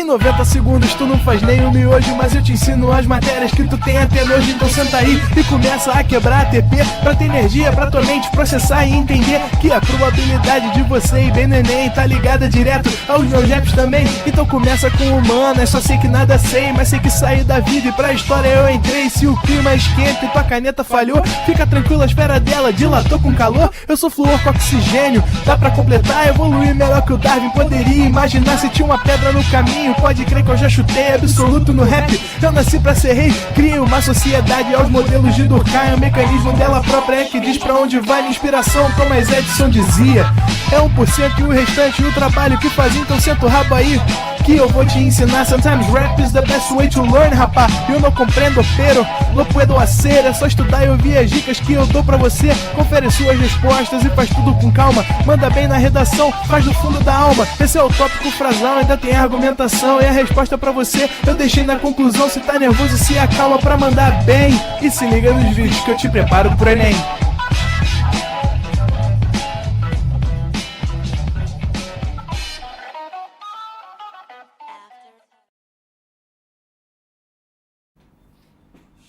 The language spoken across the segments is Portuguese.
Em 90 segundos tu não faz nem um miojo, mas eu te ensino as matérias que tu tem até nojo. Então senta aí e começa a quebrar ATP pra ter energia pra tua mente processar e entender que a probabilidade de você ir bem no Enem tá ligada direto aos meus raps também. Então começa com humanas, só sei que nada sei, mas sei que saí da vida e pra história eu entrei. Se o clima esquenta e tua caneta falhou, fica tranquilo, a esfera dela dilatou com calor. Eu sou flúor com oxigênio, dá pra completar, evoluir melhor que o Darwin poderia imaginar. Se tinha uma pedra no caminho, pode crer que eu já chutei absoluto no rap. Eu nasci pra ser rei, crio uma sociedade aos modelos de Durkheim. O mecanismo dela própria é que diz pra onde vai minha inspiração. Thomas Edison dizia: é 1% e o restante o trabalho que faz. Então senta o rabo aí que eu vou te ensinar. Sometimes rap is the best way to learn, rapá. Eu não compreendo, pero não puedo hacer. É só estudar e ouvir as dicas que eu dou pra você. Confere suas respostas e faz tudo com calma. Manda bem na redação, faz do fundo da alma. Esse é o tópico frasal, ainda tem argumentação. E a resposta pra você eu deixei na conclusão. Se tá nervoso, se acalma pra mandar bem. E se liga nos vídeos que eu te preparo pro Enem.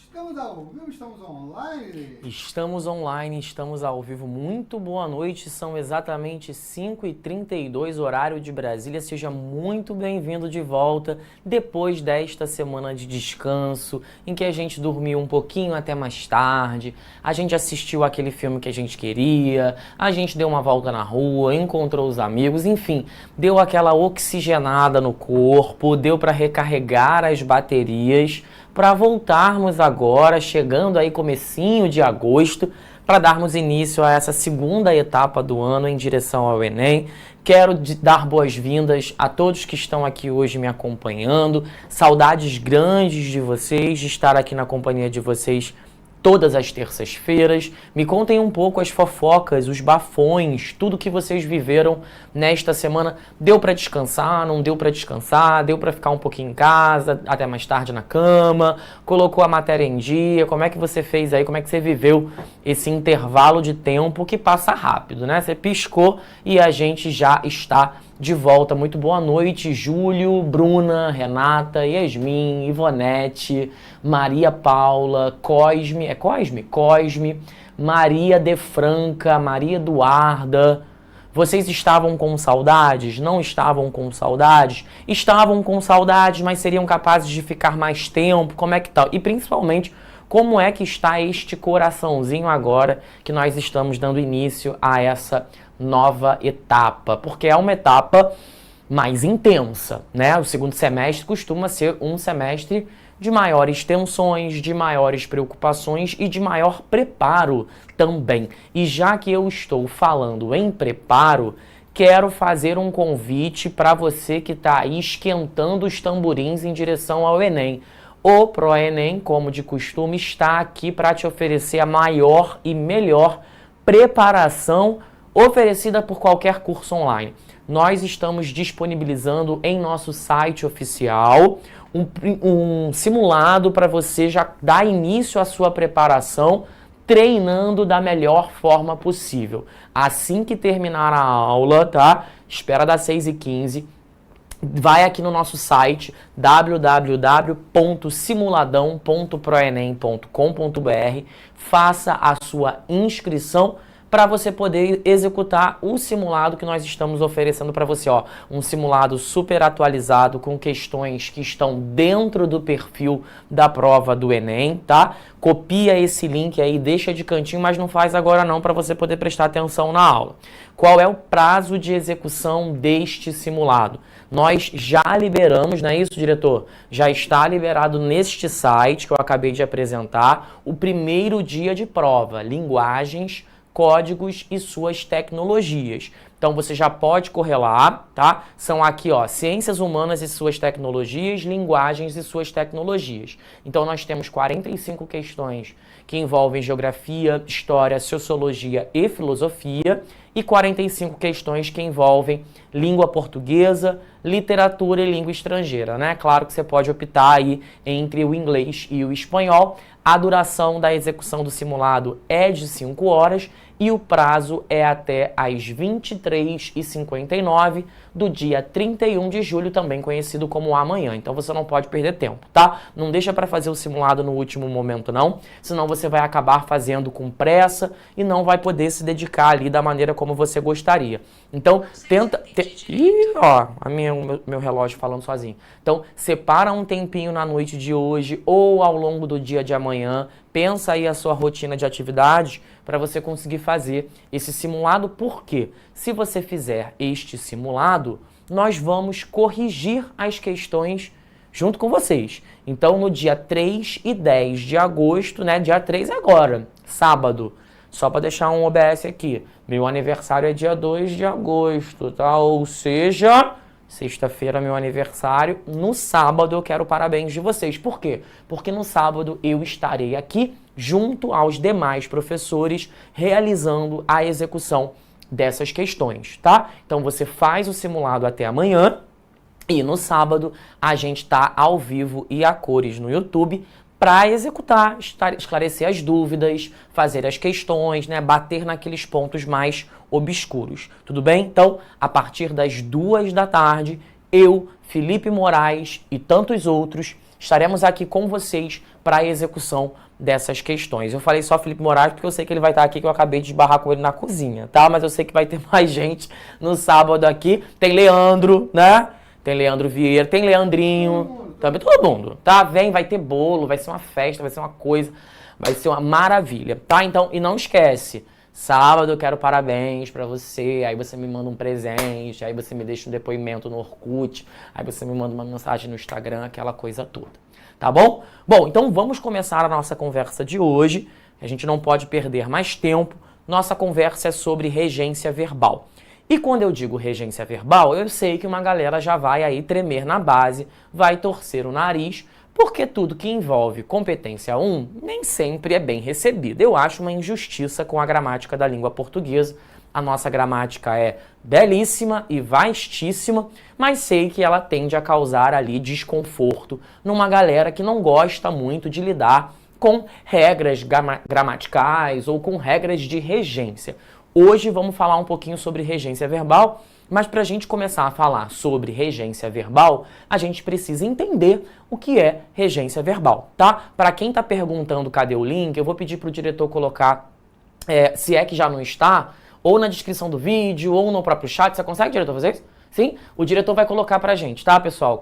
Estamos ao vivo, estamos online. Estamos online, estamos ao vivo. Muito boa noite, são exatamente 5h32, horário de Brasília. Seja muito bem-vindo de volta depois desta semana de descanso, em que a gente dormiu um pouquinho até mais tarde, a gente assistiu aquele filme que a gente queria, a gente deu uma volta na rua, encontrou os amigos, enfim, deu aquela oxigenada no corpo, deu para recarregar as baterias, para voltarmos agora, chegando aí comecinho de agosto, para darmos início a essa segunda etapa do ano em direção ao Enem. Quero dar boas-vindas a todos que estão aqui hoje me acompanhando. Saudades grandes de vocês, de estar aqui na companhia de vocês todas as terças-feiras. Me contem um pouco as fofocas, os bafões, tudo que vocês viveram nesta semana. Deu para descansar, não deu para descansar, deu para ficar um pouquinho em casa, até mais tarde na cama, colocou a matéria em dia, como é que você fez aí, como é que você viveu esse intervalo de tempo que passa rápido, né? Você piscou e a gente já está de volta. Muito boa noite, Júlio, Bruna, Renata, Yasmin, Ivonete, Maria Paula, Cosme, Cosme, Maria de Franca, Maria Eduarda. Vocês estavam com saudades? Não estavam com saudades? Estavam com saudades, mas seriam capazes de ficar mais tempo? Como é que tá? E principalmente, como é que está este coraçãozinho agora que nós estamos dando início a essa nova etapa? Porque é uma etapa mais intensa, né? O segundo semestre costuma ser um semestre de maiores tensões, de maiores preocupações e de maior preparo também. E já que eu estou falando em preparo, quero fazer um convite para você que está aí esquentando os tamborins em direção ao Enem. O ProEnem, como de costume, está aqui para te oferecer a maior e melhor preparação oferecida por qualquer curso online. Nós estamos disponibilizando em nosso site oficial um simulado para você já dar início à sua preparação, treinando da melhor forma possível. Assim que terminar a aula, tá? Espera das 6h15. Vai aqui no nosso site www.simuladão.proenem.com.br, faça a sua inscrição para você poder executar o simulado que nós estamos oferecendo para você, ó. Um simulado super atualizado com questões que estão dentro do perfil da prova do Enem, tá? Copia esse link aí, deixa de cantinho, mas não faz agora não, para você poder prestar atenção na aula. Qual é o prazo de execução deste simulado? Nós já liberamos, não é isso, diretor? Já está liberado neste site que eu acabei de apresentar o primeiro dia de prova, linguagens, códigos e suas tecnologias. Então você já pode correr lá, tá? São aqui, ó, ciências humanas e suas tecnologias, linguagens e suas tecnologias. Então nós temos 45 questões que envolvem geografia, história, sociologia e filosofia e 45 questões que envolvem língua portuguesa, literatura e língua estrangeira, né? Claro que você pode optar aí entre o inglês e o espanhol. A duração da execução do simulado é de 5 horas e o prazo é até às 23h59 do dia 31 de julho, também conhecido como amanhã. Então você não pode perder tempo, tá? Não deixa para fazer o simulado no último momento, não, senão você vai acabar fazendo com pressa e não vai poder se dedicar ali da maneira como você gostaria. Então, Ih, ó, meu relógio falando sozinho. Então, separa um tempinho na noite de hoje ou ao longo do dia de amanhã, pensa aí a sua rotina de atividades para você conseguir fazer esse simulado, porque se você fizer este simulado, nós vamos corrigir as questões junto com vocês. Então, no dia 3 e 10 de agosto, né, dia 3 é agora, sábado, só para deixar um OBS aqui, meu aniversário é dia 2 de agosto, tá? Ou seja, sexta-feira é meu aniversário, no sábado eu quero parabéns de vocês. Por quê? Porque no sábado eu estarei aqui junto aos demais professores realizando a execução dessas questões, tá? Então você faz o simulado até amanhã e no sábado a gente está ao vivo e a cores no YouTube para executar, esclarecer as dúvidas, fazer as questões, né, bater naqueles pontos mais obscuros. Tudo bem? Então, a partir das 2 da tarde, eu, Felipe Moraes e tantos outros estaremos aqui com vocês para a execução dessas questões. Eu falei só Felipe Moraes porque eu sei que ele vai estar aqui, que eu acabei de esbarrar com ele na cozinha, tá? Mas eu sei que vai ter mais gente no sábado aqui. Tem Leandro, né? Tem Leandro Vieira, tem Leandrinho, também todo mundo, tá? Vem, vai ter bolo, vai ser uma festa, vai ser uma coisa, vai ser uma maravilha, tá? Então, e não esquece, sábado eu quero parabéns pra você, aí você me manda um presente, aí você me deixa um depoimento no Orkut, aí você me manda uma mensagem no Instagram, aquela coisa toda, tá bom? Bom, então vamos começar a nossa conversa de hoje, a gente não pode perder mais tempo, nossa conversa é sobre regência verbal. E quando eu digo regência verbal, eu sei que uma galera já vai aí tremer na base, vai torcer o nariz, porque tudo que envolve competência 1 nem sempre é bem recebido. Eu acho uma injustiça com a gramática da língua portuguesa. A nossa gramática é belíssima e vastíssima, mas sei que ela tende a causar ali desconforto numa galera que não gosta muito de lidar com regras gramaticais ou com regras de regência. Hoje vamos falar um pouquinho sobre regência verbal, mas para a gente começar a falar sobre regência verbal, a gente precisa entender o que é regência verbal, tá? Para quem está perguntando cadê o link, eu vou pedir para o diretor colocar, se é que já não está, ou na descrição do vídeo, ou no próprio chat. Você consegue, diretor, fazer isso? Sim? O diretor vai colocar para a gente, tá, pessoal?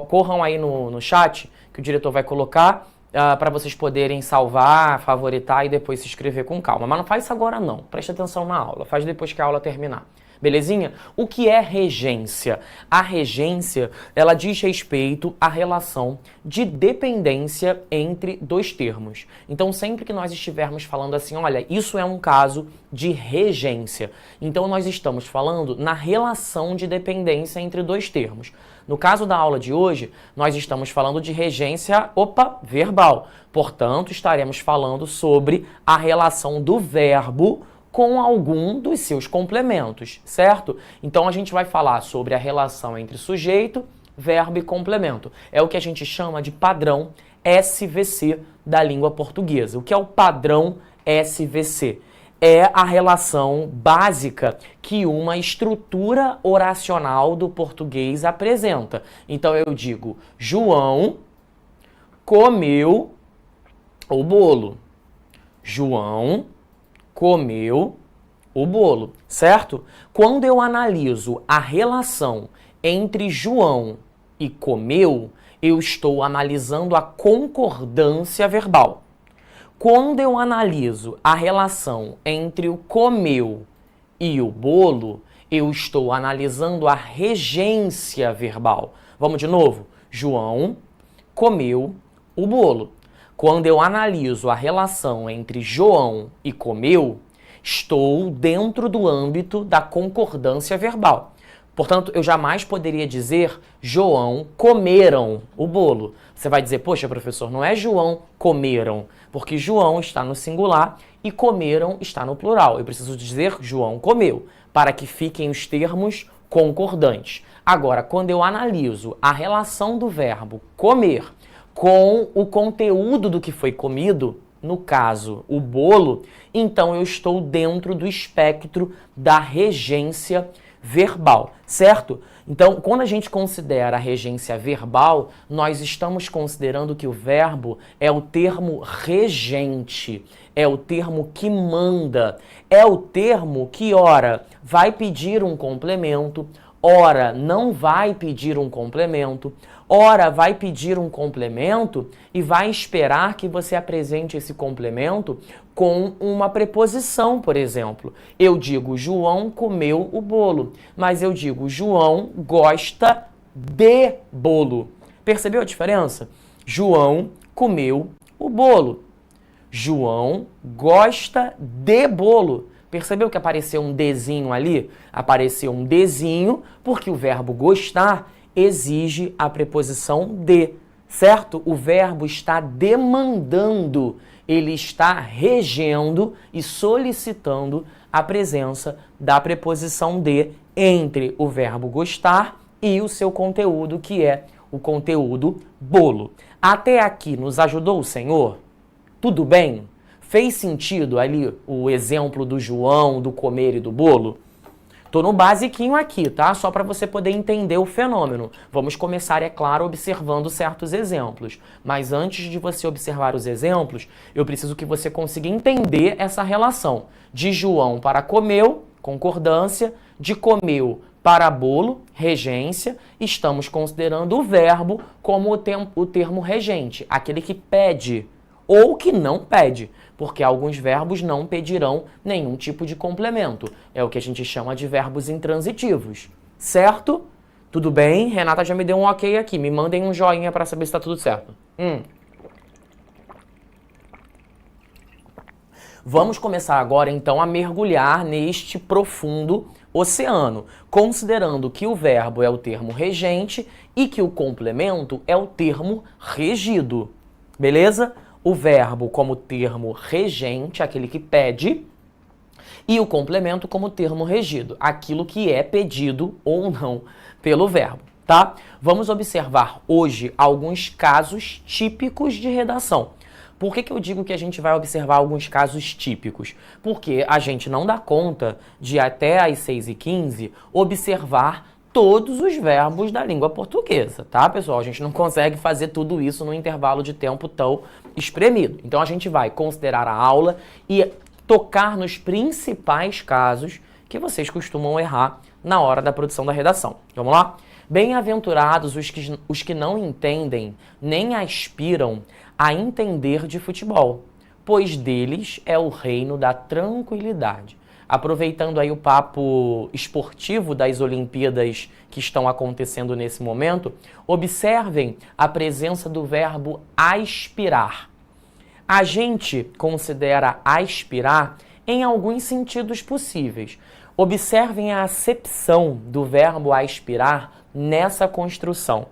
Corram aí no chat, que o diretor vai colocar. Para vocês poderem salvar, favoritar e depois se inscrever com calma. Mas não faz isso agora não, presta atenção na aula, faz depois que a aula terminar. Belezinha? O que é regência? A regência, ela diz respeito à relação de dependência entre dois termos. Então, sempre que nós estivermos falando assim, olha, isso é um caso de regência. Então, nós estamos falando na relação de dependência entre dois termos. No caso da aula de hoje, nós estamos falando de regência, verbal. Portanto, estaremos falando sobre a relação do verbo com algum dos seus complementos, certo? Então, a gente vai falar sobre a relação entre sujeito, verbo e complemento. É o que a gente chama de padrão SVC da língua portuguesa. O que é o padrão SVC? É a relação básica que uma estrutura oracional do português apresenta. Então eu digo, João comeu o bolo. João comeu o bolo, certo? Quando eu analiso a relação entre João e comeu, eu estou analisando a concordância verbal. Quando eu analiso a relação entre o comeu e o bolo, eu estou analisando a regência verbal. Vamos de novo? João comeu o bolo. Quando eu analiso a relação entre João e comeu, estou dentro do âmbito da concordância verbal. Portanto, eu jamais poderia dizer João comeram o bolo. Você vai dizer, poxa, professor, não é João comeram, porque João está no singular e comeram está no plural. Eu preciso dizer João comeu, para que fiquem os termos concordantes. Agora, quando eu analiso a relação do verbo comer com o conteúdo do que foi comido, no caso, o bolo, então eu estou dentro do espectro da regência verbal, certo? Então, quando a gente considera a regência verbal, nós estamos considerando que o verbo é o termo regente, é o termo que manda, é o termo que, ora, vai pedir um complemento, ora, não vai pedir um complemento, ora, vai pedir um complemento e vai esperar que você apresente esse complemento com uma preposição, por exemplo. Eu digo, João comeu o bolo, mas eu digo, João gosta de bolo. Percebeu a diferença? João comeu o bolo. João gosta de bolo. Percebeu que apareceu um dezinho ali? Apareceu um dezinho porque o verbo gostar exige a preposição de, certo? O verbo está demandando, ele está regendo e solicitando a presença da preposição de entre o verbo gostar e o seu conteúdo, que é o conteúdo bolo. Até aqui nos ajudou o Senhor? Tudo bem? Fez sentido ali o exemplo do João, do comer e do bolo? Tô no basiquinho aqui, tá? Só para você poder entender o fenômeno. Vamos começar, é claro, observando certos exemplos. Mas antes de você observar os exemplos, eu preciso que você consiga entender essa relação. De João para comeu, concordância. De comeu para bolo, regência. Estamos considerando o verbo como o termo regente, aquele que pede ou que não pede, porque alguns verbos não pedirão nenhum tipo de complemento. É o que a gente chama de verbos intransitivos, certo? Tudo bem? Renata já me deu um ok aqui. Me mandem um joinha para saber se está tudo certo. Vamos começar agora, então, a mergulhar neste profundo oceano, considerando que o verbo é o termo regente e que o complemento é o termo regido. Beleza? O verbo como termo regente, aquele que pede, e o complemento como termo regido, aquilo que é pedido ou não pelo verbo, tá? Vamos observar hoje alguns casos típicos de redação. Por que eu digo que a gente vai observar alguns casos típicos? Porque a gente não dá conta de até às 6h15 observar todos os verbos da língua portuguesa, tá, pessoal? A gente não consegue fazer tudo isso num intervalo de tempo tão espremido. Então a gente vai considerar a aula e tocar nos principais casos que vocês costumam errar na hora da produção da redação. Vamos lá? Bem-aventurados os que não entendem nem aspiram a entender de futebol, pois deles é o reino da tranquilidade. Aproveitando aí o papo esportivo das Olimpíadas que estão acontecendo nesse momento, observem a presença do verbo aspirar. A gente considera aspirar em alguns sentidos possíveis. Observem a acepção do verbo aspirar nessa construção.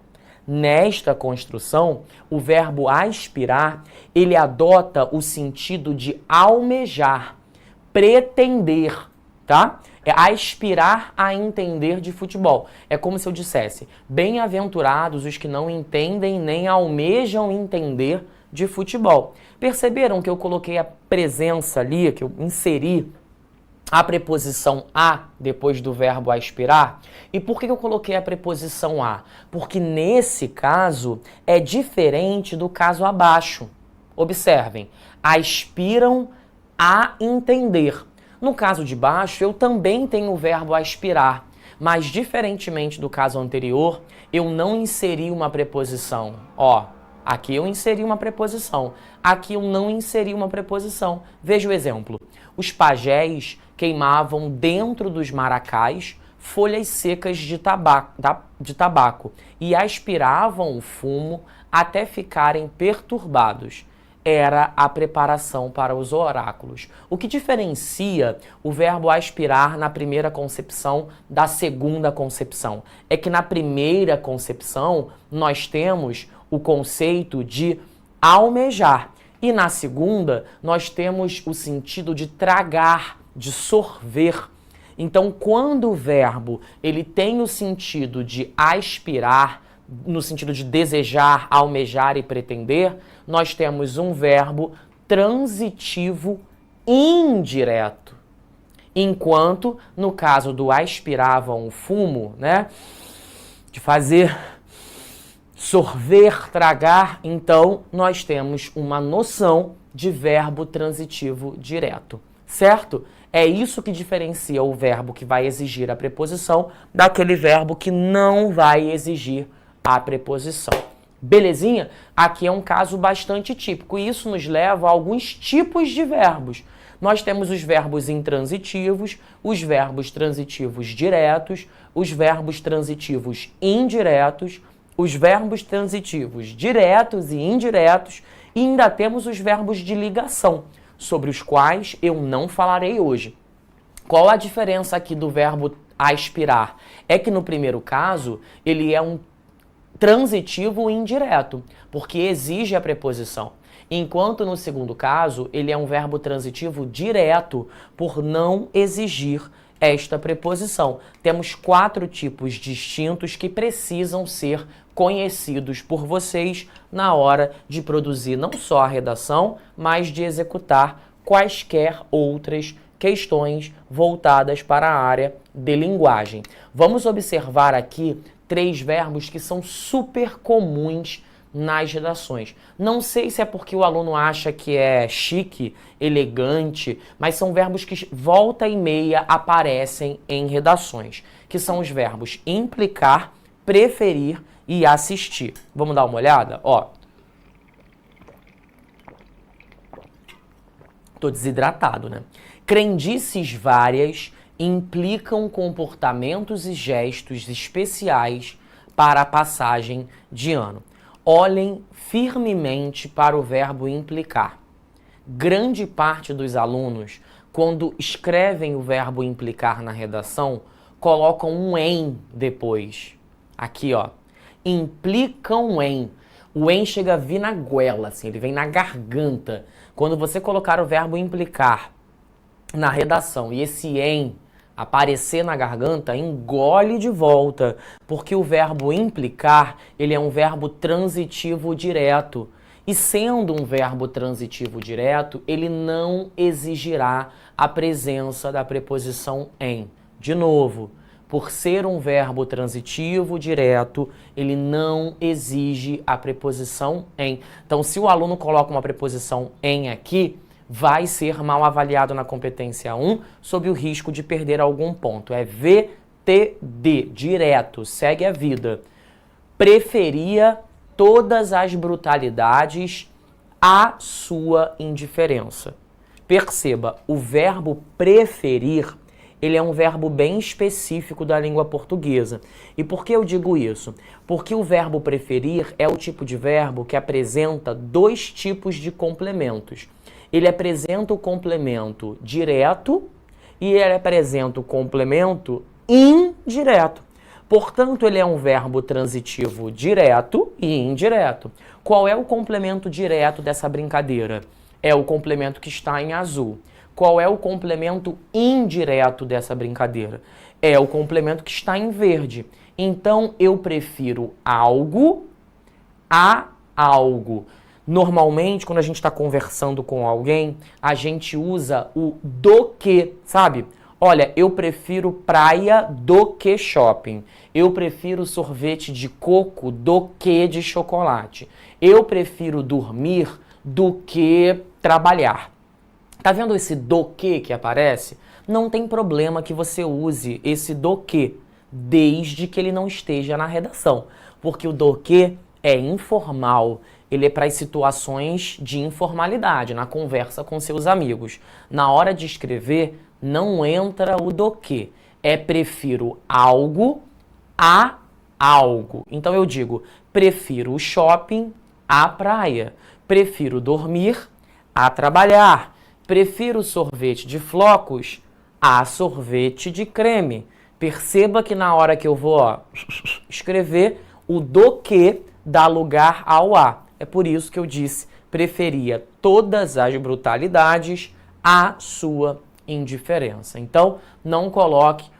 Nesta construção, o verbo aspirar, ele adota o sentido de almejar, pretender, tá? É aspirar a entender de futebol. É como se eu dissesse, bem-aventurados os que não entendem nem almejam entender de futebol. Perceberam que eu coloquei a presença ali, que eu inseri a preposição a depois do verbo aspirar? E por que eu coloquei a preposição a? Porque nesse caso é diferente do caso abaixo. Observem, aspiram a entender. No caso de baixo, eu também tenho o verbo aspirar, mas diferentemente do caso anterior, eu não inseri uma preposição. Ó, aqui eu inseri uma preposição, aqui eu não inseri uma preposição. Veja o exemplo. Os pajés queimavam dentro dos maracás folhas secas de tabaco e aspiravam o fumo até ficarem perturbados. era a preparação para os oráculos. O que diferencia o verbo aspirar na primeira concepção da segunda concepção é que na primeira concepção nós temos o conceito de almejar e na segunda nós temos o sentido de tragar, de sorver. Então, quando o verbo ele tem o sentido de aspirar, no sentido de desejar, almejar e pretender, nós temos um verbo transitivo indireto. Enquanto, no caso do aspiravam o fumo, né, de fazer, sorver, tragar, então nós temos uma noção de verbo transitivo direto, certo? É isso que diferencia o verbo que vai exigir a preposição daquele verbo que não vai exigir a preposição. Belezinha? Aqui é um caso bastante típico e isso nos leva a alguns tipos de verbos. Nós temos os verbos intransitivos, os verbos transitivos diretos, os verbos transitivos indiretos, os verbos transitivos diretos e indiretos e ainda temos os verbos de ligação, sobre os quais eu não falarei hoje. Qual a diferença aqui do verbo aspirar? É que no primeiro caso ele é um transitivo indireto, porque exige a preposição. Enquanto no segundo caso, ele é um verbo transitivo direto, por não exigir esta preposição. Temos 4 tipos distintos que precisam ser conhecidos por vocês na hora de produzir não só a redação, mas de executar quaisquer outras questões voltadas para a área de linguagem. Vamos observar aqui 3 verbos que são super comuns nas redações. Não sei se é porque o aluno acha que é chique, elegante, mas são verbos que volta e meia aparecem em redações, que são os verbos implicar, preferir e assistir. Vamos dar uma olhada? Ó, tô desidratado, né? Crendices várias implicam comportamentos e gestos especiais para a passagem de ano. Olhem firmemente para o verbo implicar. Grande parte dos alunos, quando escrevem o verbo implicar na redação, colocam um em depois. Aqui, ó. Implicam em. O em chega a vir na goela, assim, ele vem na garganta. Quando você colocar o verbo implicar na redação e esse em aparecer na garganta, engole de volta, porque o verbo implicar, ele é um verbo transitivo direto. E sendo um verbo transitivo direto, ele não exigirá a presença da preposição em. De novo, por ser um verbo transitivo direto, ele não exige a preposição em. Então, se o aluno coloca uma preposição em aqui, vai ser mal avaliado na competência 1, sob o risco de perder algum ponto. É VTD, direto, segue a vida. Preferia todas as brutalidades à sua indiferença. Perceba, o verbo preferir, ele é um verbo bem específico da língua portuguesa. E por que eu digo isso? Porque o verbo preferir é o tipo de verbo que apresenta 2 tipos de complementos. Ele apresenta o complemento direto e ele apresenta o complemento indireto. Portanto, ele é um verbo transitivo direto e indireto. Qual é o complemento direto dessa brincadeira? É o complemento que está em azul. Qual é o complemento indireto dessa brincadeira? É o complemento que está em verde. Então, eu prefiro algo a algo. Normalmente, quando a gente está conversando com alguém, a gente usa o do que, sabe? Olha, eu prefiro praia do que shopping. Eu prefiro sorvete de coco do que de chocolate. Eu prefiro dormir do que trabalhar. Tá vendo esse do que aparece? Não tem problema que você use esse do que, desde que ele não esteja na redação. Porque o do que é informal. Ele é para as situações de informalidade, na conversa com seus amigos. Na hora de escrever, não entra o do que. É prefiro algo a algo. Então eu digo, prefiro o shopping à praia. Prefiro dormir a trabalhar. Prefiro sorvete de flocos a sorvete de creme. Perceba que na hora que eu vou escrever, o do que dá lugar ao a. É por isso que eu disse, preferia todas as brutalidades à sua indiferença. Então, não coloque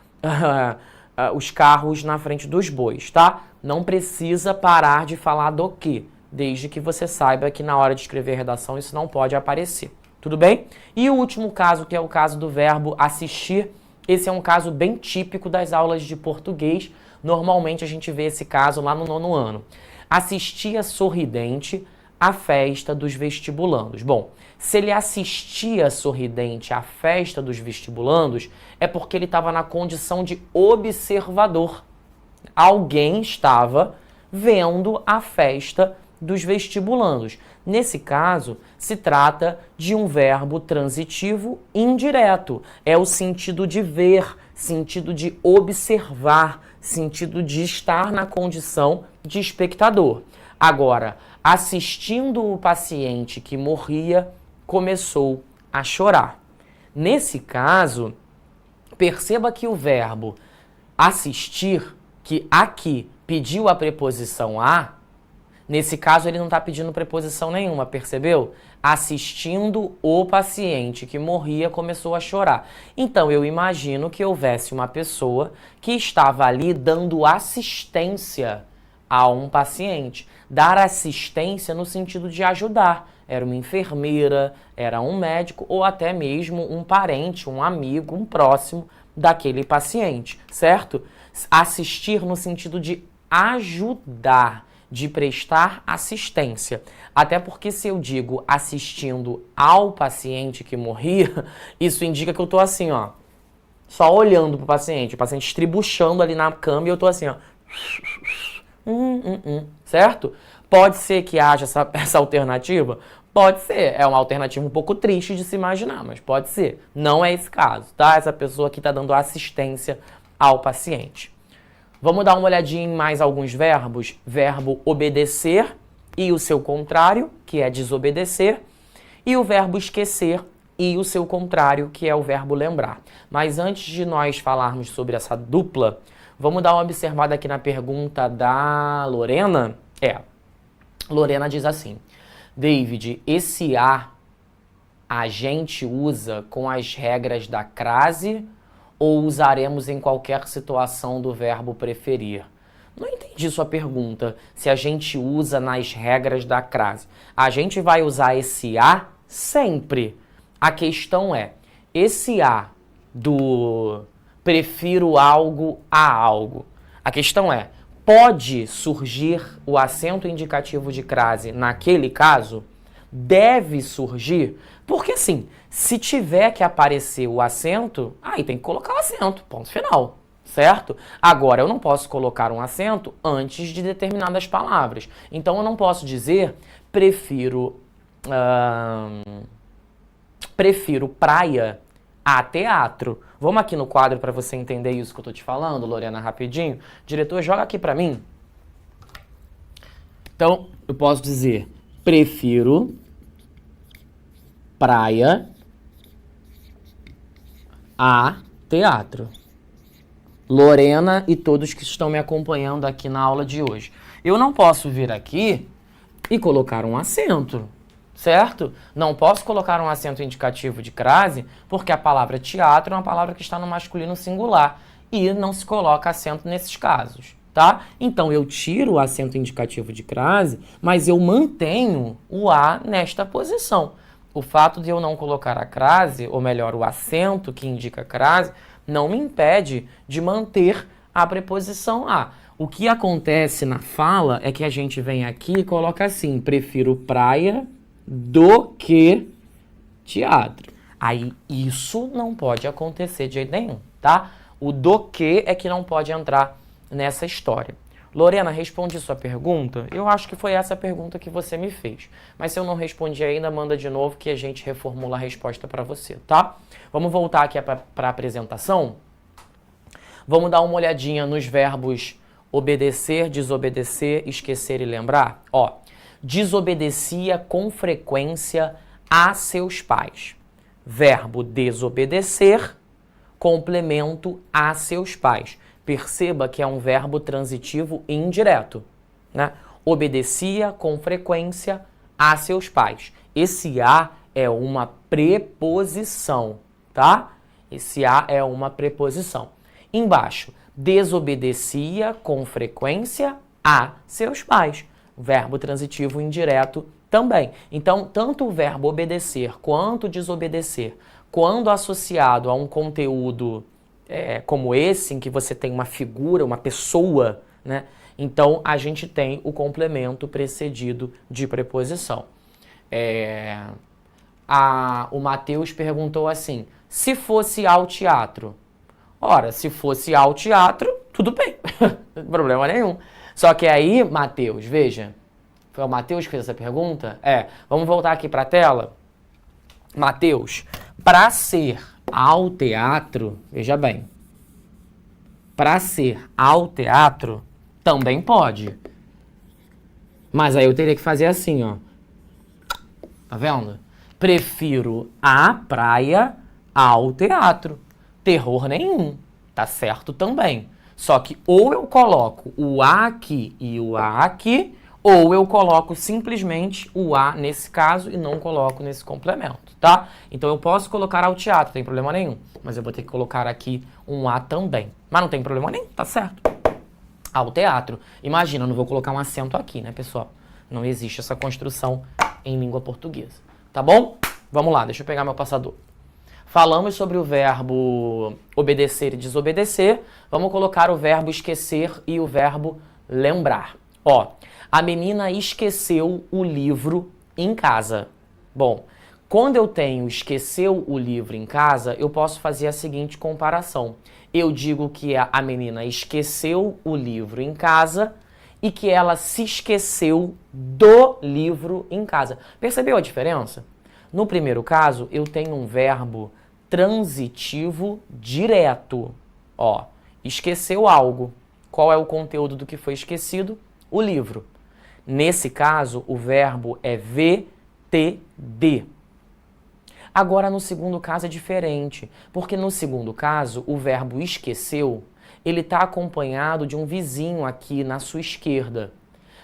os carros na frente dos bois, tá? Não precisa parar de falar do que, desde que você saiba que na hora de escrever redação isso não pode aparecer. Tudo bem? E o último caso, que é o caso do verbo assistir, esse é um caso bem típico das aulas de português. Normalmente a gente vê esse caso lá no 9º ano. Assistia sorridente à festa dos vestibulandos. Bom, se ele assistia sorridente à festa dos vestibulandos, é porque ele estava na condição de observador. Alguém estava vendo a festa dos vestibulandos. Nesse caso, se trata de um verbo transitivo indireto. É o sentido de ver, sentido de observar, sentido de estar na condição de espectador. Agora, assistindo o paciente que morria, começou a chorar. Nesse caso, perceba que o verbo assistir, que aqui pediu a preposição a, nesse caso ele não está pedindo preposição nenhuma, percebeu? Assistindo o paciente que morria, começou a chorar. Então eu imagino que houvesse uma pessoa que estava ali dando assistência a um paciente. Dar assistência no sentido de ajudar. Era uma enfermeira, era um médico ou até mesmo um parente, um amigo, um próximo daquele paciente, certo? Assistir no sentido de ajudar, de prestar assistência. Até porque se eu digo assistindo ao paciente que morria, isso indica que eu tô assim, ó, só olhando pro paciente, o paciente estribuchando ali na cama e eu tô assim, ó, certo? Pode ser que haja essa alternativa? Pode ser. É uma alternativa um pouco triste de se imaginar, mas pode ser. Não é esse caso, tá? Essa pessoa aqui tá dando assistência ao paciente. Vamos dar uma olhadinha em mais alguns verbos. Verbo obedecer e o seu contrário, que é desobedecer. E o verbo esquecer e o seu contrário, que é o verbo lembrar. Mas antes de nós falarmos sobre essa dupla, vamos dar uma observada aqui na pergunta da Lorena. Lorena diz assim: David, esse a gente usa com as regras da crase ou usaremos em qualquer situação do verbo preferir? Não entendi sua pergunta. Se a gente usa nas regras da crase. A gente vai usar esse a sempre. A questão é, esse a do prefiro algo a algo. A questão é, pode surgir o acento indicativo de crase naquele caso? Deve surgir? Porque assim, se tiver que aparecer o acento, aí tem que colocar o acento, ponto final, certo? Agora, eu não posso colocar um acento antes de determinadas palavras. Então, eu não posso dizer prefiro praia a teatro. Vamos aqui no quadro para você entender isso que eu tô te falando, Lorena, rapidinho. Diretor, joga aqui para mim. Então, eu posso dizer prefiro praia a teatro. Lorena e todos que estão me acompanhando aqui na aula de hoje. Eu não posso vir aqui e colocar um acento, certo? Não posso colocar um acento indicativo de crase porque a palavra teatro é uma palavra que está no masculino singular e não se coloca acento nesses casos, tá? Então eu tiro o acento indicativo de crase, mas eu mantenho o a nesta posição. O fato de eu não colocar a crase, ou melhor, o acento que indica a crase, não me impede de manter a preposição a. O que acontece na fala é que a gente vem aqui e coloca assim, prefiro praia do que teatro. Aí isso não pode acontecer de jeito nenhum, tá? O do que é que não pode entrar nessa história. Lorena, respondi sua pergunta? Eu acho que foi essa a pergunta que você me fez. Mas se eu não respondi ainda, manda de novo que a gente reformula a resposta para você, tá? Vamos voltar aqui para a apresentação? Vamos dar uma olhadinha nos verbos obedecer, desobedecer, esquecer e lembrar? Ó, desobedecia com frequência a seus pais. Verbo desobedecer, complemento a seus pais. Perceba que é um verbo transitivo indireto, né? Obedecia com frequência a seus pais. Esse a é uma preposição, tá? Esse a é uma preposição. Embaixo, desobedecia com frequência a seus pais. Verbo transitivo indireto também. Então, tanto o verbo obedecer quanto desobedecer, quando associado a um conteúdo como esse, em que você tem uma figura, uma pessoa, né? Então, a gente tem o complemento precedido de preposição. O Matheus perguntou assim, se fosse ao teatro? Ora, se fosse ao teatro, tudo bem, não tem problema nenhum. Só que aí, Matheus, veja, foi o Matheus que fez essa pergunta? Vamos voltar aqui para a tela. Matheus, para ser ao teatro, veja bem, para ser ao teatro, também pode. Mas aí eu teria que fazer assim, ó. Tá vendo? Prefiro a praia ao teatro. Terror nenhum. Tá certo também. Só que ou eu coloco o a aqui e o a aqui, ou eu coloco simplesmente o a nesse caso e não coloco nesse complemento, tá? Então eu posso colocar ao teatro, não tem problema nenhum. Mas eu vou ter que colocar aqui um a também. Mas não tem problema nenhum, tá certo? Ao teatro. Imagina, eu não vou colocar um acento aqui, né, pessoal? Não existe essa construção em língua portuguesa. Tá bom? Vamos lá, deixa eu pegar meu passador. Falamos sobre o verbo obedecer e desobedecer. Vamos colocar o verbo esquecer e o verbo lembrar. Ó, a menina esqueceu o livro em casa. Bom, quando eu tenho esqueceu o livro em casa, eu posso fazer a seguinte comparação. Eu digo que a menina esqueceu o livro em casa e que ela se esqueceu do livro em casa. Percebeu a diferença? No primeiro caso, eu tenho um verbo transitivo direto. Ó, esqueceu algo. Qual é o conteúdo do que foi esquecido? O livro. Nesse caso, o verbo é VTD. Agora, no segundo caso é diferente, porque no segundo caso, o verbo esqueceu, ele está acompanhado de um vizinho aqui na sua esquerda.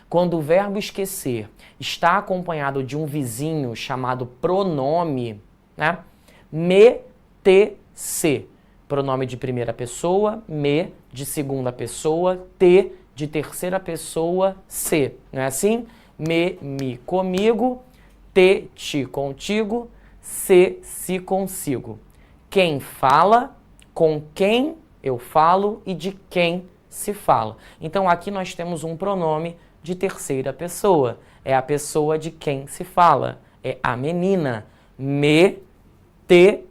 Quando o verbo esquecer está acompanhado de um vizinho chamado pronome, né? Me, te, se. Pronome de primeira pessoa, me de segunda pessoa, te de terceira pessoa, se. Não é assim? Me, mi, comigo, te, ti, contigo, se consigo. Quem fala, com quem eu falo e de quem se fala. Então aqui nós temos um pronome de terceira pessoa. É a pessoa de quem se fala. É a menina. Me, te,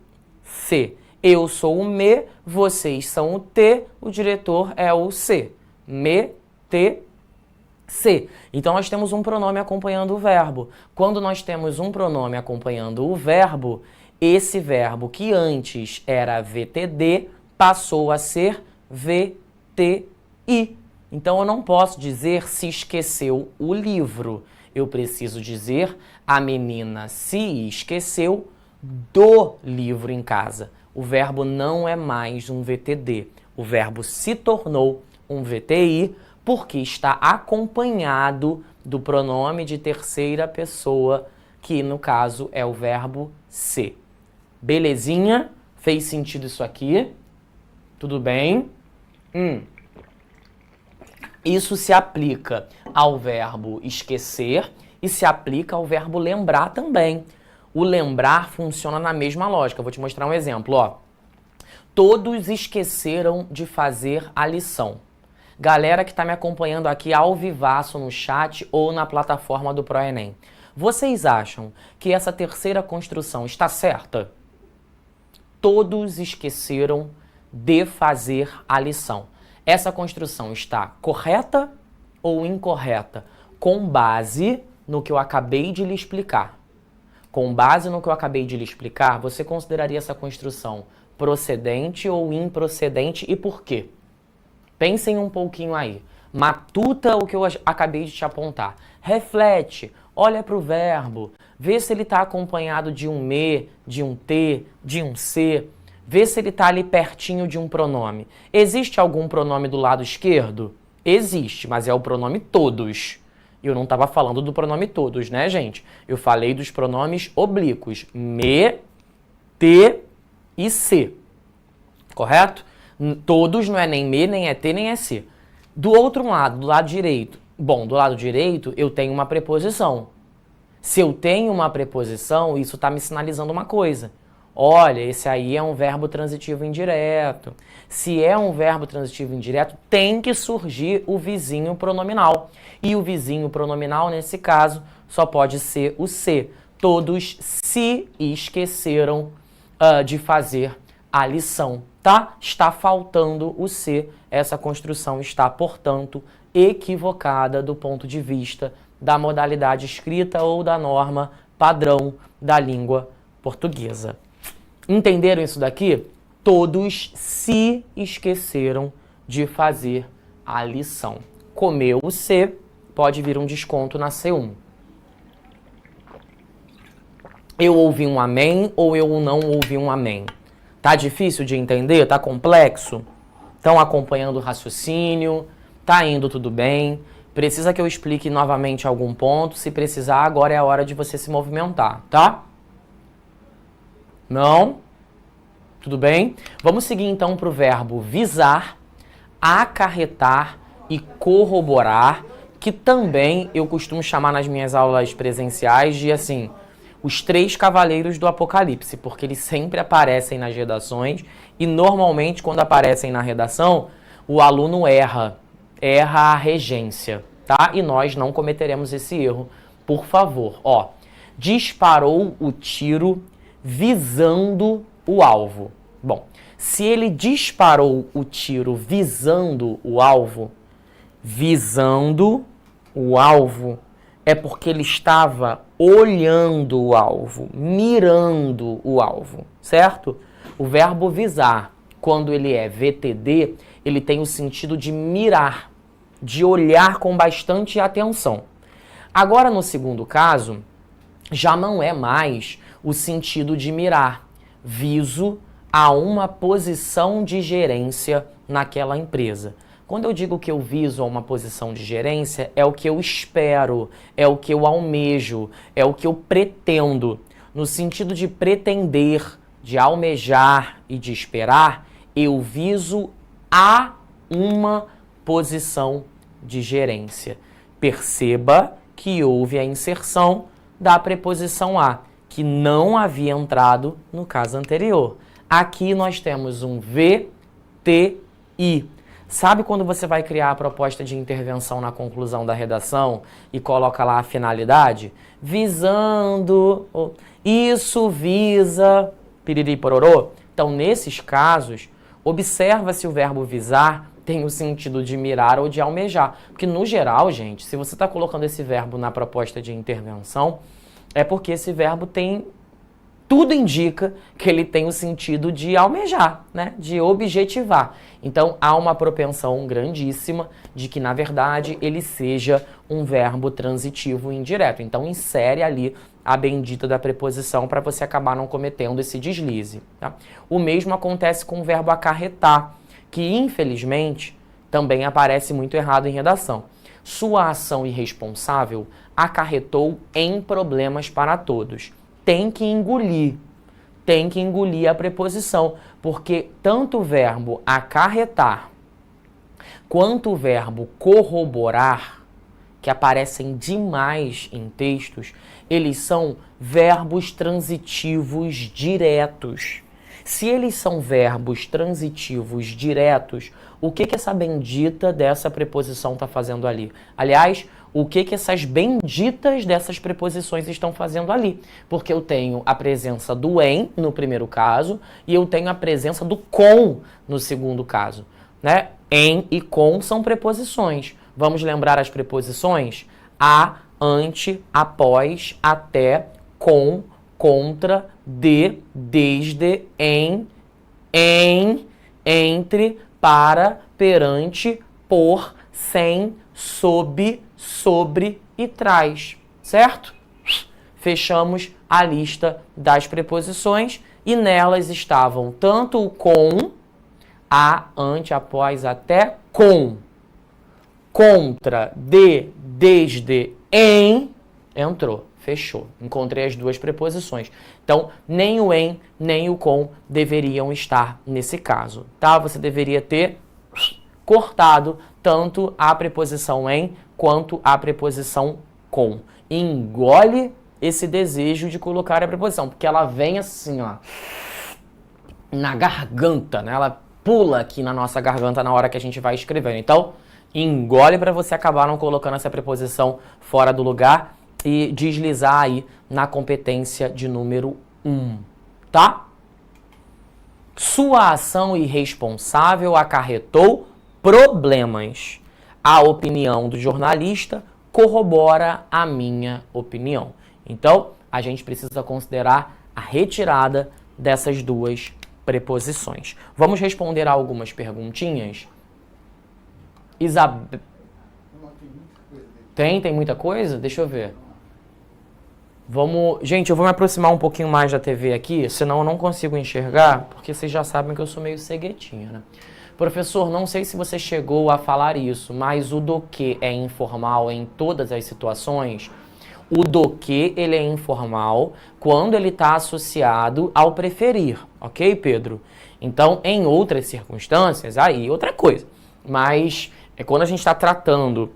se. Eu sou o me, vocês são o te, o diretor é o se. Me, te, se. Então nós temos um pronome acompanhando o verbo. Quando nós temos um pronome acompanhando o verbo, esse verbo que antes era VTD passou a ser VTI. Então eu não posso dizer se esqueceu o livro. Eu preciso dizer a menina se esqueceu do livro em casa. O verbo não é mais um VTD. O verbo se tornou um VTI porque está acompanhado do pronome de terceira pessoa, que no caso é o verbo ser. Belezinha? Fez sentido isso aqui? Tudo bem? Isso se aplica ao verbo esquecer e se aplica ao verbo lembrar também. O lembrar funciona na mesma lógica. Vou te mostrar um exemplo, ó. Todos esqueceram de fazer a lição. Galera que está me acompanhando aqui ao vivaço no chat ou na plataforma do ProEnem. Vocês acham que essa terceira construção está certa? Todos esqueceram de fazer a lição. Essa construção está correta ou incorreta? Com base no que eu acabei de lhe explicar. Com base no que eu acabei de lhe explicar, você consideraria essa construção procedente ou improcedente e por quê? Pensem um pouquinho aí. Matuta o que eu acabei de te apontar. Reflete, olha para o verbo, vê se ele está acompanhado de um me, de um te, de um se. Vê se ele está ali pertinho de um pronome. Existe algum pronome do lado esquerdo? Existe, mas é o pronome todos. Eu não estava falando do pronome todos, né, gente? Eu falei dos pronomes oblíquos. Me, te e se. Correto? Todos não é nem me, nem é te, nem é se. Do outro lado, do lado direito. Bom, do lado direito eu tenho uma preposição. Se eu tenho uma preposição, isso está me sinalizando uma coisa. Olha, esse aí é um verbo transitivo indireto. Se é um verbo transitivo indireto, tem que surgir o vizinho pronominal. E o vizinho pronominal, nesse caso, só pode ser o se. Todos se esqueceram de fazer a lição, tá? Está faltando o se. Essa construção está, portanto, equivocada do ponto de vista da modalidade escrita ou da norma padrão da língua portuguesa. Entenderam isso daqui? Todos se esqueceram de fazer a lição. Comeu o C, pode vir um desconto na C1. Eu ouvi um amém ou eu não ouvi um amém? Tá difícil de entender? Tá complexo? Estão acompanhando o raciocínio? Tá indo tudo bem? Precisa que eu explique novamente algum ponto? Se precisar, agora é a hora de você se movimentar, tá? Não? Tudo bem? Vamos seguir então para o verbo visar, acarretar e corroborar, que também eu costumo chamar nas minhas aulas presenciais de assim, os 3 cavaleiros do Apocalipse, porque eles sempre aparecem nas redações e normalmente quando aparecem na redação, o aluno erra a regência, tá? E nós não cometeremos esse erro, por favor. Ó, disparou o tiro visando o alvo. Bom, se ele disparou o tiro visando o alvo, é porque ele estava olhando o alvo, mirando o alvo, certo? O verbo visar, quando ele é VTD, ele tem o sentido de mirar, de olhar com bastante atenção. Agora, no segundo caso, já não é mais o sentido de mirar, viso a uma posição de gerência naquela empresa. Quando eu digo que eu viso a uma posição de gerência, é o que eu espero, é o que eu almejo, é o que eu pretendo. No sentido de pretender, de almejar e de esperar, eu viso a uma posição de gerência. Perceba que houve a inserção da preposição a, que não havia entrado no caso anterior. Aqui nós temos um VTI. Sabe quando você vai criar a proposta de intervenção na conclusão da redação e coloca lá a finalidade? Visando, isso visa, piriri pororô. Então, nesses casos, observa se o verbo visar tem o sentido de mirar ou de almejar. Porque, no geral, gente, se você está colocando esse verbo na proposta de intervenção, é porque esse verbo tem... Tudo indica que ele tem o sentido de almejar, né? De objetivar. Então, há uma propensão grandíssima de que, na verdade, ele seja um verbo transitivo indireto. Então, insere ali a bendita da preposição para você acabar não cometendo esse deslize. Tá? O mesmo acontece com o verbo acarretar, que, infelizmente, também aparece muito errado em redação. Sua ação irresponsável acarretou em problemas para todos. Tem que engolir a preposição, porque tanto o verbo acarretar quanto o verbo corroborar, que aparecem demais em textos, eles são verbos transitivos diretos. Se eles são verbos transitivos diretos, o que essa bendita dessa preposição está fazendo ali? Aliás, o que essas benditas dessas preposições estão fazendo ali? Porque eu tenho a presença do em, no primeiro caso, e eu tenho a presença do com, no segundo caso. Né? Em e com são preposições. Vamos lembrar as preposições? A, ante, após, até, com, contra, de, desde, em, entre, para, perante, por, sem, sob, sobre e traz, certo? Fechamos a lista das preposições e nelas estavam tanto o com, a, ante, após, até, com, contra, de, desde, em, entrou, fechou. Encontrei as duas preposições. Então, nem o em, nem o com deveriam estar nesse caso, tá? Você deveria ter cortado tanto a preposição em quanto a preposição com. Engole esse desejo de colocar a preposição, porque ela vem assim, ó, na garganta, né? Ela pula aqui na nossa garganta na hora que a gente vai escrevendo. Então, engole para você acabar não colocando essa preposição fora do lugar e deslizar aí na competência de número 1, tá? Sua ação irresponsável acarretou problemas. A opinião do jornalista corrobora a minha opinião. Então, a gente precisa considerar a retirada dessas duas preposições. Vamos responder a algumas perguntinhas? Tem muita coisa? Deixa eu ver. Gente, eu vou me aproximar um pouquinho mais da TV aqui, senão eu não consigo enxergar, porque vocês já sabem que eu sou meio ceguetinho, né? Professor, não sei se você chegou a falar isso, mas o do que é informal em todas as situações? O do que ele é informal quando ele está associado ao preferir, ok, Pedro? Então, em outras circunstâncias, aí outra coisa. Mas quando a gente está tratando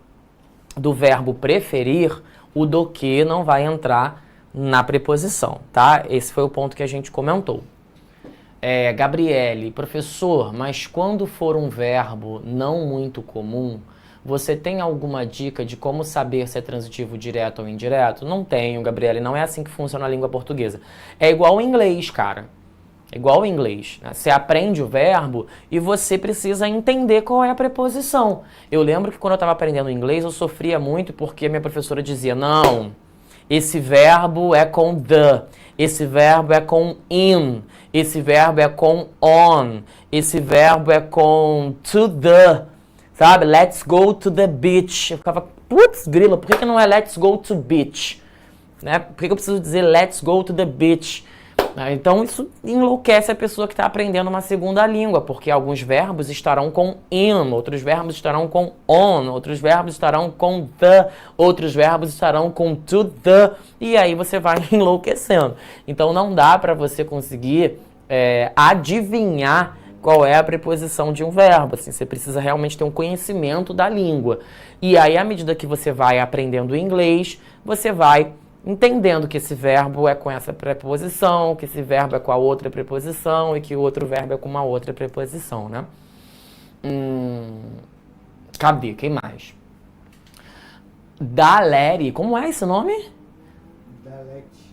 do verbo preferir, o do que não vai entrar na preposição, tá? Esse foi o ponto que a gente comentou. Gabriele, professor, mas quando for um verbo não muito comum, você tem alguma dica de como saber se é transitivo direto ou indireto? Não tenho, Gabriele, não é assim que funciona a língua portuguesa. É igual ao inglês, cara. É igual ao inglês, né? Você aprende o verbo e você precisa entender qual é a preposição. Eu lembro que quando eu estava aprendendo inglês, eu sofria muito porque a minha professora dizia, não, esse verbo é com the, esse verbo é com in, esse verbo é com on, esse verbo é com to the, sabe? Let's go to the beach. Eu ficava, putz, grila, por que não é let's go to beach? Né? Por que eu preciso dizer let's go to the beach? Então isso enlouquece a pessoa que está aprendendo uma segunda língua, porque alguns verbos estarão com in, outros verbos estarão com on, outros verbos estarão com the, outros verbos estarão com to the, e aí você vai enlouquecendo. Então não dá para você conseguir adivinhar qual é a preposição de um verbo. Assim, você precisa realmente ter um conhecimento da língua. E aí, à medida que você vai aprendendo inglês, você vai entendendo que esse verbo é com essa preposição, que esse verbo é com a outra preposição e que o outro verbo é com uma outra preposição, né? Cadê? Quem mais? Daleri. Como é esse nome?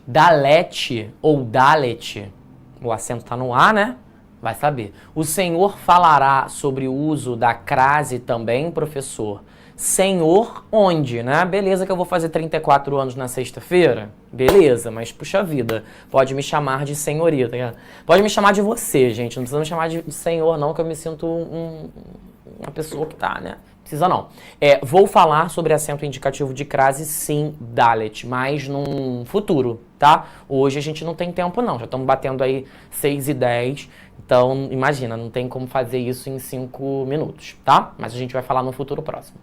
Dalete ou Dalet. O acento tá no A, né? Vai saber. O senhor falará sobre o uso da crase também, professor? Senhor onde, né? Beleza que eu vou fazer 34 anos na sexta-feira? Beleza, mas puxa vida, pode me chamar de senhorita, tá? Pode me chamar de você, gente, não precisa me chamar de senhor não, que eu me sinto uma pessoa que tá, né? Precisa não. Vou falar sobre acento indicativo de crase, sim, Dalet, mas num futuro, tá? Hoje a gente não tem tempo não, já estamos batendo aí 6h10, então imagina, não tem como fazer isso em 5 minutos, tá? Mas a gente vai falar no futuro próximo.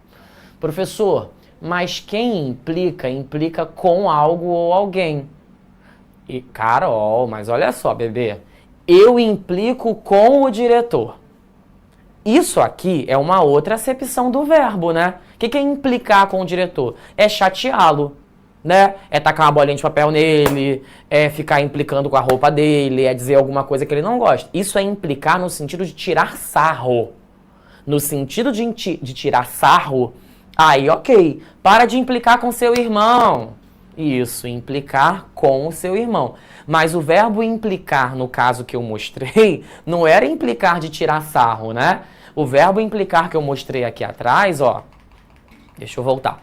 Professor, mas quem implica com algo ou alguém. E, Carol, mas olha só, bebê. Eu implico com o diretor. Isso aqui é uma outra acepção do verbo, né? O que é implicar com o diretor? É chateá-lo, né? É tacar uma bolinha de papel nele, é ficar implicando com a roupa dele, é dizer alguma coisa que ele não gosta. Isso é implicar no sentido de tirar sarro. No sentido de tirar sarro, aí, ok, para de implicar com seu irmão. Isso, implicar com o seu irmão. Mas o verbo implicar, no caso que eu mostrei, não era implicar de tirar sarro, né? O verbo implicar que eu mostrei aqui atrás, ó, deixa eu voltar.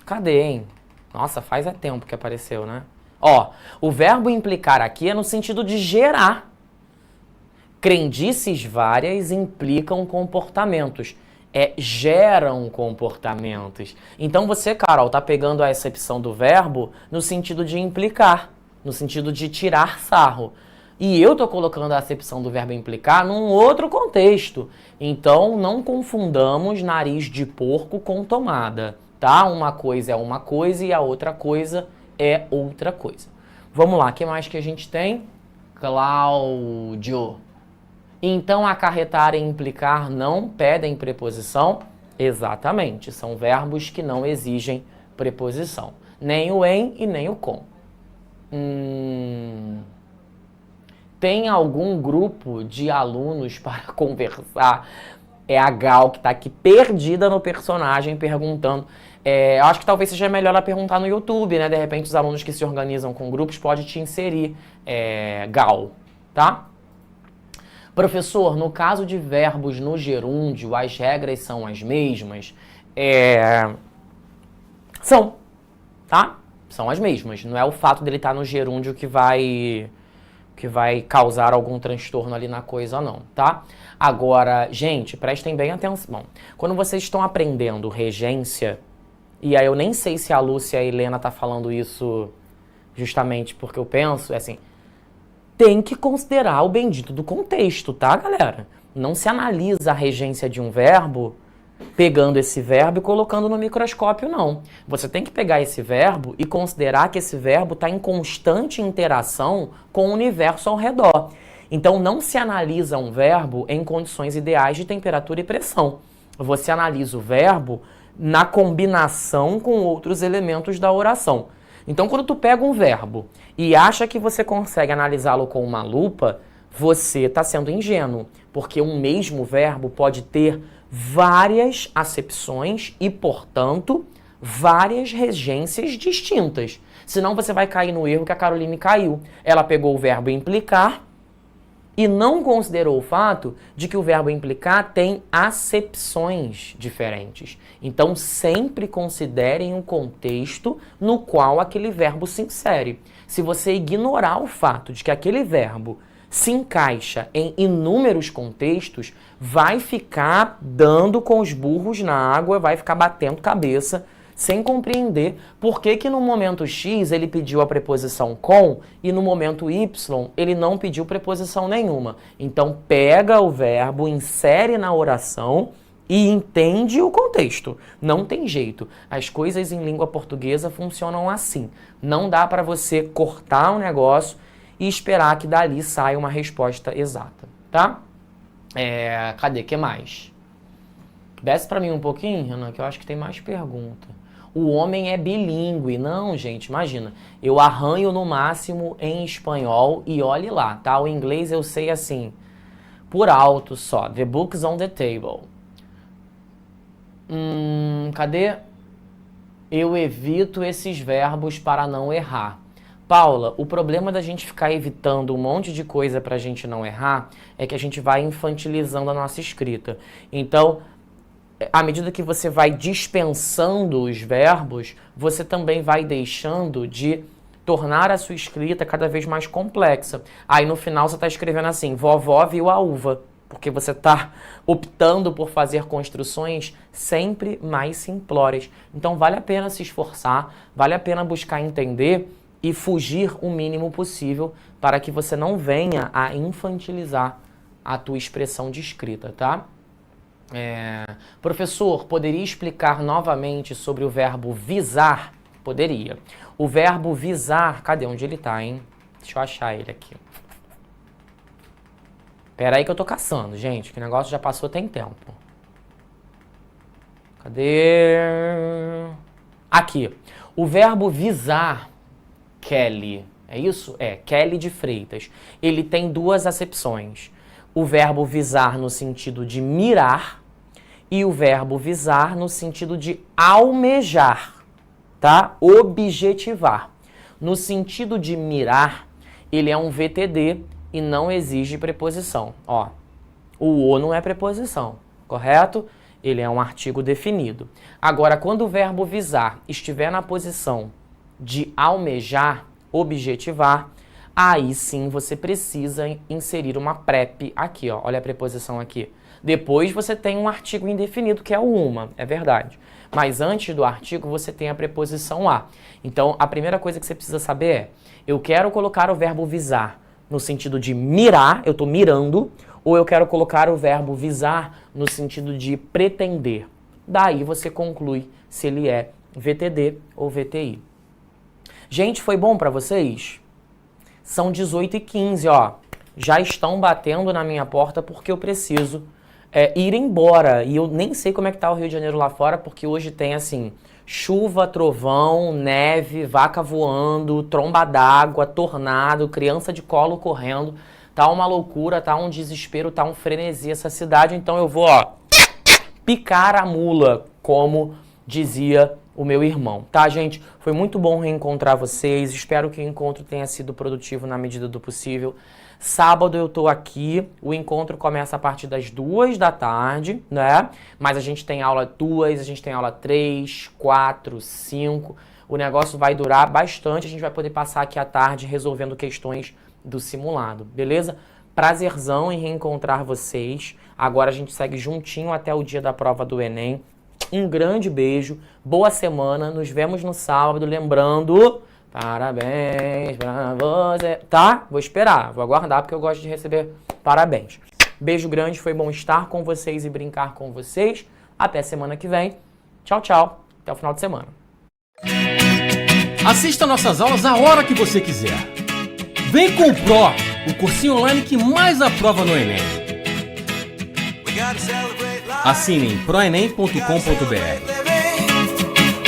Cadê, hein? Nossa, faz tempo que apareceu, né? Ó, o verbo implicar aqui é no sentido de gerar. Crendices várias implicam comportamentos. geram comportamentos. Então você, Carol, tá pegando a acepção do verbo no sentido de implicar, no sentido de tirar sarro. E eu tô colocando a acepção do verbo implicar num outro contexto. Então não confundamos nariz de porco com tomada, tá? Uma coisa é uma coisa e a outra coisa é outra coisa. Vamos lá, o que mais que a gente tem? Cláudio. Então, acarretar e implicar não pedem preposição? Exatamente, são verbos que não exigem preposição. Nem o em e nem o com. Tem algum grupo de alunos para conversar? É a Gal que está aqui perdida no personagem perguntando. Eu acho que talvez seja melhor ela perguntar no YouTube, né? De repente os alunos que se organizam com grupos podem te inserir, Gal, tá? Professor, no caso de verbos no gerúndio, as regras são as mesmas? São, tá? São as mesmas. Não é o fato dele estar no gerúndio que vai causar algum transtorno ali na coisa, não, tá? Agora, gente, prestem bem atenção. Quando vocês estão aprendendo regência, e aí eu nem sei se a Lúcia e a Helena tá falando isso justamente porque eu penso, assim, tem que considerar o bendito do contexto, tá, galera? Não se analisa a regência de um verbo pegando esse verbo e colocando no microscópio, não. Você tem que pegar esse verbo e considerar que esse verbo está em constante interação com o universo ao redor. Então, não se analisa um verbo em condições ideais de temperatura e pressão. Você analisa o verbo na combinação com outros elementos da oração. Então, quando tu pega um verbo e acha que você consegue analisá-lo com uma lupa, você está sendo ingênuo, porque um mesmo verbo pode ter várias acepções e, portanto, várias regências distintas. Senão você vai cair no erro que a Caroline caiu. Ela pegou o verbo implicar e não considerou o fato de que o verbo implicar tem acepções diferentes. Então, sempre considerem o contexto no qual aquele verbo se insere. Se você ignorar o fato de que aquele verbo se encaixa em inúmeros contextos, vai ficar dando com os burros na água, vai ficar batendo cabeça, sem compreender por que que no momento X ele pediu a preposição com e no momento Y ele não pediu preposição nenhuma. Então pega o verbo, insere na oração e entende o contexto. Não tem jeito. As coisas em língua portuguesa funcionam assim. Não dá para você cortar o negócio e esperar que dali saia uma resposta exata, tá? Cadê? Que mais? Desce para mim um pouquinho, Renan, que eu acho que tem mais pergunta. O homem é bilíngue. Não, gente, imagina. Eu arranho no máximo em espanhol e olhe lá, tá? O inglês eu sei assim, por alto só. The book's on the table. Cadê? Eu evito esses verbos para não errar. Paula, o problema da gente ficar evitando um monte de coisa pra gente não errar é que a gente vai infantilizando a nossa escrita. Então, à medida que você vai dispensando os verbos, você também vai deixando de tornar a sua escrita cada vez mais complexa. Aí no final você está escrevendo assim, vovó viu a uva, porque você está optando por fazer construções sempre mais simplórias. Então vale a pena se esforçar, vale a pena buscar entender e fugir o mínimo possível para que você não venha a infantilizar a tua expressão de escrita, tá? Professor, poderia explicar novamente sobre o verbo visar? Poderia. O verbo visar, cadê? Onde ele tá, hein? Deixa eu achar ele aqui. Pera aí que eu tô caçando, gente, que o negócio já passou tem tempo. Cadê? Aqui. O verbo visar, Kelly, é isso? Kelly de Freitas. Ele tem duas acepções. O verbo visar no sentido de mirar e o verbo visar no sentido de almejar, tá? Objetivar. No sentido de mirar, ele é um VTD e não exige preposição. Ó, o O não é preposição, correto? Ele é um artigo definido. Agora, quando o verbo visar estiver na posição de almejar, objetivar, aí sim você precisa inserir uma prep aqui, ó. Olha a preposição aqui. Depois você tem um artigo indefinido, que é o uma, é verdade. Mas antes do artigo você tem a preposição a. Então, a primeira coisa que você precisa saber é, eu quero colocar o verbo visar no sentido de mirar, eu estou mirando, ou eu quero colocar o verbo visar no sentido de pretender. Daí você conclui se ele é VTD ou VTI. Gente, foi bom para vocês? São 18h15, ó. Já estão batendo na minha porta porque eu preciso ir embora. E eu nem sei como é que tá o Rio de Janeiro lá fora, porque hoje tem, assim, chuva, trovão, neve, vaca voando, tromba d'água, tornado, criança de colo correndo. Tá uma loucura, tá um desespero, tá um frenesi essa cidade. Então eu vou, ó, picar a mula, como dizia o meu irmão. Tá, gente? Foi muito bom reencontrar vocês. Espero que o encontro tenha sido produtivo na medida do possível. Sábado eu tô aqui, o encontro começa a partir das 2 da tarde, né? Mas a gente tem aula 2, a gente tem aula 3, 4, 5. O negócio vai durar bastante, a gente vai poder passar aqui à tarde resolvendo questões do simulado, beleza? Prazerzão em reencontrar vocês. Agora a gente segue juntinho até o dia da prova do Enem. Um grande beijo, boa semana, nos vemos no sábado, lembrando... Parabéns pra você. Tá? Vou esperar, vou aguardar porque eu gosto de receber parabéns. Beijo grande, foi bom estar com vocês e brincar com vocês. Até semana que vem. Tchau, tchau. Até o final de semana. Assista nossas aulas a hora que você quiser. Vem com o Pro, o cursinho online que mais aprova no Enem. Assine em proenem.com.br.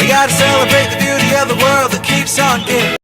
We gotta celebrate the beauty of the world that keeps on giving.